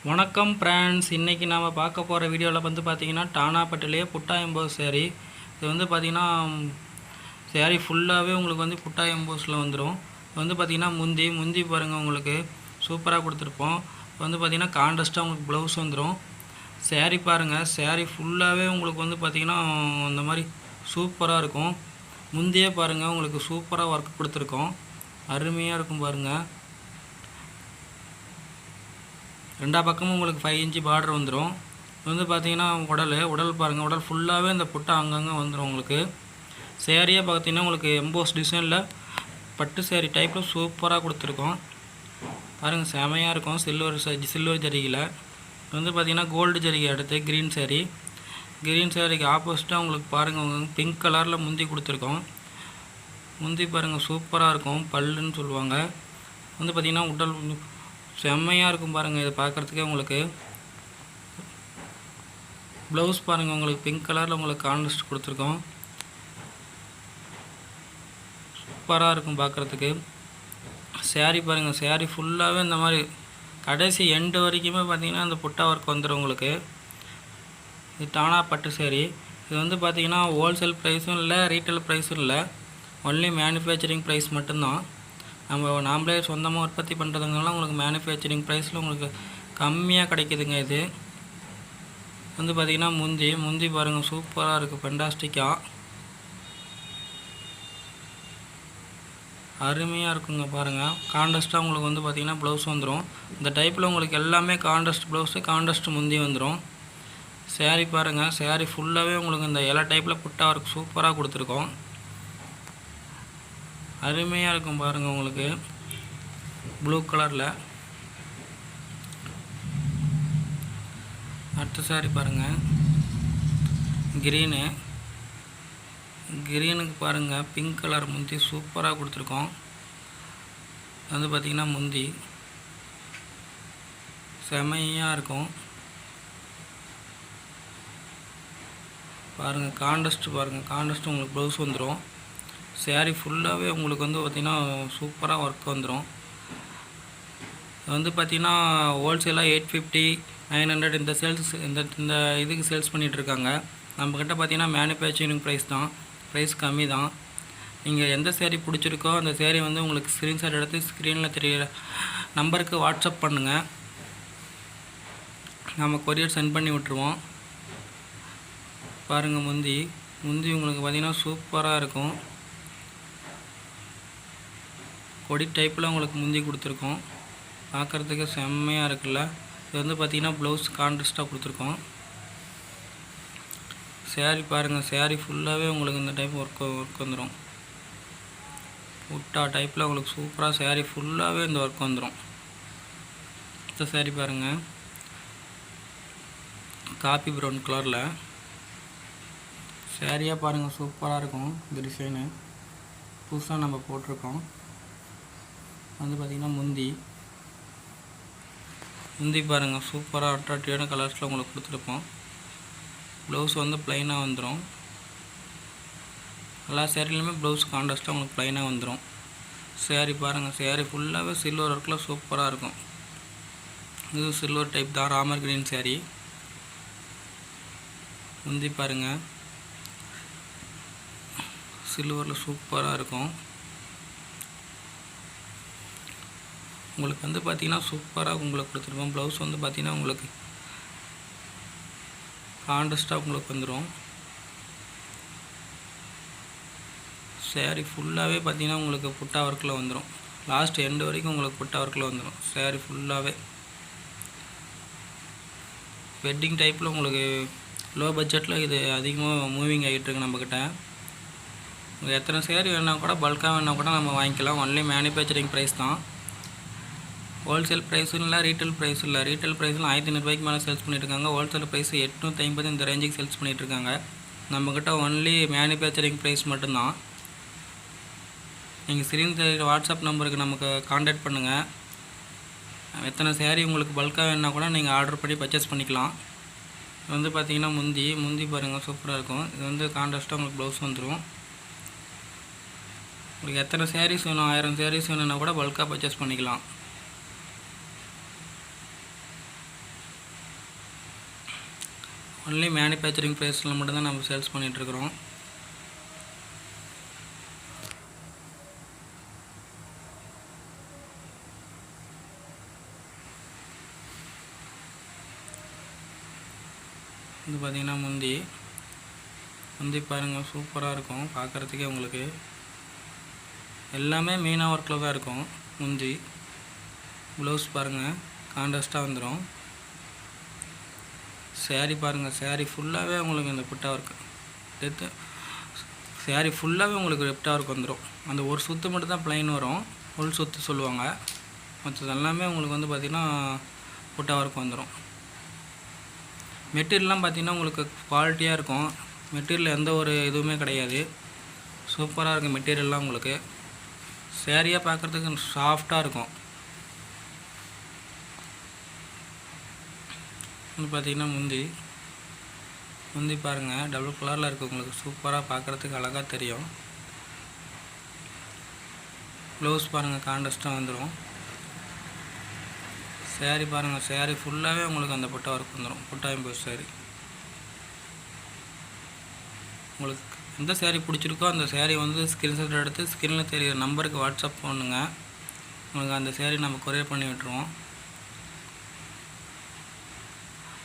வணக்கம் ஃப்ரெண்ட்ஸ், இன்றைக்கி நாம் பார்க்க போகிற வீடியோவில் வந்து பார்த்திங்கன்னா டானாப்பட்டிலேயே புட்டா எம்போஸ் சேரீ. இது வந்து பார்த்திங்கன்னா சேரீ ஃபுல்லாகவே உங்களுக்கு வந்து புட்டா எம்போஸில் வந்துடும். இது வந்து பார்த்திங்கன்னா முந்தி பாருங்கள், உங்களுக்கு சூப்பராக கொடுத்துருப்போம். வந்து பார்த்திங்கன்னா கான்ட்ராஸ்ட்டாக உங்களுக்கு ப்ளவுஸ் வந்துடும். சேரீ பாருங்கள், சேரீ ஃபுல்லாகவே உங்களுக்கு வந்து பார்த்திங்கன்னா இந்த மாதிரி சூப்பராக இருக்கும். முந்தியே பாருங்கள், உங்களுக்கு சூப்பராக ஒர்க் கொடுத்துருக்கோம். அருமையாக இருக்கும் பாருங்கள். ரெண்டா பக்கமும் உங்களுக்கு 5 இன்ச்சு பார்டர் வந்துடும். வந்து பார்த்திங்கன்னா உடல் பாருங்கள், உடல் ஃபுல்லாகவே இந்த புட்டா அங்கங்கே வந்துடும். உங்களுக்கு சேரீயே பார்த்திங்கன்னா உங்களுக்கு எம்போஸ் டிசைனில் பட்டு சேரீ டைப்பில் சூப்பராக கொடுத்துருக்கோம். பாருங்கள், செமையாக இருக்கும். சில்வர் ஜரிகையில் வந்து பார்த்திங்கன்னா கோல்டு ஜரிகை அடுத்து க்ரீன் சேரீக்கு ஆப்போசிட்டாக உங்களுக்கு பாருங்கள், உங்களுக்கு பிங்க் கலரில் முந்தி கொடுத்துருக்கோம். முந்தி பாருங்கள் சூப்பராக இருக்கும். பல்லுன்னு சொல்லுவாங்க. வந்து பார்த்திங்கன்னா உடல் செம்மையாக இருக்கும் பாருங்கள். இதை பார்க்குறதுக்கே உங்களுக்கு ப்ளவுஸ் பாருங்கள், உங்களுக்கு பிங்க் கலரில் உங்களுக்கு கான்ட்ராஸ்ட் கொடுத்துருக்கோம். சூப்பராக இருக்கும் பார்க்குறதுக்கு. சேரீ பாருங்கள், சேரீ ஃபுல்லாகவே இந்த மாதிரி கடைசி எண்டு வரைக்குமே பார்த்திங்கன்னா இந்த புட்டா ஒர்க் வந்துடும் உங்களுக்கு. இது டானா பட்டு சேரீ. இது வந்து பார்த்திங்கன்னா ஹோல்சேல் ப்ரைஸும் இல்லை, ரீட்டைல் ப்ரைஸும் இல்லை. ஒன்லி மேனுஃபேக்சரிங் ப்ரைஸ் மட்டும்தான். நாமளே சொந்தமாக உற்பத்தி பண்ணுறதுனால உங்களுக்கு மேனுஃபேக்சரிங் ப்ரைஸில் உங்களுக்கு கம்மியாக கிடைக்குதுங்க. இது வந்து பார்த்திங்கன்னா முந்தி பாருங்கள், சூப்பராக இருக்குது, ஃபென்டாஸ்டிக்காக அருமையாக இருக்குங்க பாருங்கள். கான்ட்ராஸ்ட்டாக உங்களுக்கு வந்து பார்த்திங்கன்னா ப்ளவுஸ் வந்துடும். இந்த டைப்பில் உங்களுக்கு எல்லாமே கான்ட்ராஸ்ட் ப்ளவுஸு, கான்ட்ராஸ்ட் முந்தி வந்துடும். சேரீ பாருங்கள், சேரீ ஃபுல்லாகவே உங்களுக்கு இந்த எல்லா டைப்பில் புட்டா ஒர்க் சூப்பராக கொடுத்துருக்கோம். அருமையாக இருக்கும் பாருங்கள். உங்களுக்கு ப்ளூ கலரில் அடுத்த சாரி பாருங்கள், க்ரீனுக்கு பாருங்கள் பிங்க் கலர் முந்தி சூப்பராக கொடுத்துருக்கோம். வந்து பார்த்திங்கன்னா முந்தி செமையாக இருக்கும் பாருங்கள். கான்ட்ராஸ்ட் உங்களுக்கு ப்ளவுஸ் வந்துடும். சேரீ ஃபுல்லாகவே உங்களுக்கு வந்து பார்த்திங்கன்னா சூப்பராக ஒர்க் வந்துடும். வந்து பார்த்திங்கன்னா ஹோல்சேலாக 850 900 இந்த இதுக்கு சேல்ஸ் பண்ணிகிட்ருக்காங்க. நம்மக்கிட்ட பார்த்திங்கன்னா மேனுஃபேக்சரிங் ப்ரைஸ் கம்மி தான். நீங்கள் எந்த சேரீ பிடிச்சிருக்கோ அந்த சேரீ வந்து உங்களுக்கு ஸ்க்ரீன்ஷாட் எடுத்து ஸ்க்ரீனில் தெரியிற நம்பருக்கு வாட்ஸ்அப் பண்ணுங்கள். நம்ம கொரியர் சென்ட் பண்ணி விட்ருவோம். பாருங்கள், முந்தி உங்களுக்கு பார்த்திங்கன்னா சூப்பராக இருக்கும். கொடி டைப்பில் உங்களுக்கு முந்தி கொடுத்துருக்கோம். பார்க்குறதுக்கு செம்மையாக இருக்குல்ல. இது வந்து பார்த்திங்கன்னா ப்ளவுஸ் கான்ட்ராஸ்ட்டாக கொடுத்துருக்கோம். சேரீ பாருங்கள், சேரீ ஃபுல்லாகவே உங்களுக்கு இந்த டைப் ஒர்க் வந்துடும். புட்டா டைப்பில் உங்களுக்கு சூப்பராக சேரீ ஃபுல்லாகவே இந்த ஒர்க் வந்துடும். இந்த சேரீ பாருங்கள், காப்பி ப்ரௌன் கலரில் சேரீயாக பாருங்கள், சூப்பராக இருக்கும். இந்த டிசைனு புதுசாக நம்ம போட்டிருக்கோம். வந்து பார்த்திங்கன்னா முந்தி பாருங்கள், சூப்பராக அட்ராக்டிவான கலர்ஸில் உங்களுக்கு கொடுத்துருப்போம். ப்ளவுஸ் வந்து ப்ளைனாக வந்துடும். எல்லா சேரீலையுமே ப்ளவுஸ் கான்ட்ராஸ்ட்டாக உங்களுக்கு ப்ளைனாக வந்துடும். சேரீ பாருங்கள், சேரீ ஃபுல்லாகவே சில்வர் ஒர்க்கில் சூப்பராக இருக்கும். இது சில்வர் டைப் தான், ராமர் கிரீன் சேரீ. முந்தி பாருங்கள், சில்வரில் சூப்பராக இருக்கும். உங்களுக்கு வந்து பார்த்திங்கன்னா சூப்பராக உங்களுக்கு கொடுத்துருப்போம். ப்ளவுஸ் வந்து பார்த்திங்கன்னா உங்களுக்கு கான்ட்ராஸ்ட்டாக உங்களுக்கு வந்துடும். சேரீ ஃபுல்லாகவே பார்த்திங்கன்னா உங்களுக்கு புட்டா ஒர்க்கில் வந்துடும். லாஸ்ட் எண்டு வரைக்கும் உங்களுக்கு புட்டா ஒர்க்கில் வந்துடும். சேரீ ஃபுல்லாகவே வெட்டிங் டைப்பில் உங்களுக்கு லோ பட்ஜெட்டில் இது அதிகமாக மூவிங் ஆகிட்டுருக்கு நம்மக்கிட்ட. உங்களுக்கு எத்தனை சேரீ வேணால் கூட, பல்காக வேணால் கூட நம்ம வாங்கிக்கலாம். ஒன்லி மேனுஃபேக்சரிங் ப்ரைஸ் தான். ஹோல்சேல் ப்ரைஸும் இல்லை, ரீட்டைல் ப்ரைஸும் இல்லை. ரீட்டைல் ப்ரைஸில் 1500 ரூபாய்க்கு மேலே சேல்ஸ் பண்ணிட்டுருக்காங்க. ஹோல்சேல் ப்ரைஸ் 850 இந்த ரேஞ்சுக்கு சேல்ஸ் பண்ணிகிட்ருக்காங்க. நம்மக்கிட்ட ஒன்லி மேனுஃபேக்சரிங் ப்ரைஸ் மட்டும்தான். நீங்கள் ஸ்க்ரீன் வாட்ஸ்அப் நம்பருக்கு நமக்கு கான்டாக்ட் பண்ணுங்கள். எத்தனை சேரீ உங்களுக்கு பல்காக வேணால் கூட நீங்கள் ஆர்டர் பண்ணி பர்ச்சேஸ் பண்ணிக்கலாம். வந்து பார்த்திங்கன்னா முந்தி பாருங்கள், சூப்பராக இருக்கும். இது வந்து கான்ட்ராஸ்ட்டாக உங்களுக்கு ப்ளவுஸ் வந்துடும். உங்களுக்கு எத்தனை சேரீஸ் வேணும், 1000 சேரீஸ் வேணும்னா கூட பல்காக பர்ச்சேஸ் பண்ணிக்கலாம். ஒன்லி மேனுஃபேக்சரிங் ப்ரைஸில் மட்டும்தான் நம்ம சேல்ஸ் பண்ணிகிட்ருக்குறோம். இது பார்த்திங்கன்னா முந்தி பாருங்கள், சூப்பராக இருக்கும் பார்க்குறதுக்கே. உங்களுக்கு எல்லாமே மீனா ஒர்க்கில் தான் இருக்கும். முந்தி ப்ளவுஸ் பாருங்கள், கான்ட்ராஸ்ட்டாக வந்துடும். சேரீ பாருங்கள், சேரீ ஃபுல்லாகவே உங்களுக்கு இந்த புட்டா ஒர்க்கு சேரீ ஃபுல்லாகவே உங்களுக்கு புட்டா ஒர்க் வந்துடும். அந்த ஒரு சுற்று மட்டும் தான் ப்ளைன் வரும், ஃபுல் சுற்று சொல்லுவாங்க. மற்றது எல்லாமே உங்களுக்கு வந்து பார்த்திங்கன்னா புட்டா ஒர்க் வந்துடும். மெட்டீரியல்லாம் பார்த்திங்கன்னா உங்களுக்கு குவாலிட்டியாக இருக்கும். மெட்டீரியல் எந்த ஒரு இதுவுமே கிடையாது, சூப்பராக இருக்கும் மெட்டீரியல்லாம். உங்களுக்கு சேரீயாக பார்க்குறதுக்கு சாஃப்டாக இருக்கும். வந்து பார்த்திங்கன்னா முந்தி பாருங்கள், டபுள் கலரில் இருக்குது. உங்களுக்கு சூப்பராக பார்க்குறதுக்கு அழகாக தெரியும். ப்ளவுஸ் பாருங்கள், கான்ட்ராஸ்ட்டாக வந்துடும். சேரீ பாருங்கள், சேரீ ஃபுல்லாகவே உங்களுக்கு அந்த புட்டா ஒர்க் வந்துடும். புட்டா எம்போஸ் சேரீ. உங்களுக்கு எந்த சேரீ பிடிச்சிருக்கோ அந்த சேரீ வந்து ஸ்க்ரீன்ஷாட் எடுத்து ஸ்க்ரீனில் தெரிகிற நம்பருக்கு வாட்ஸ்அப் பண்ணுங்கள். உங்களுக்கு அந்த சேரீ நம்ம கொரியர் பண்ணி விட்டுருவோம்.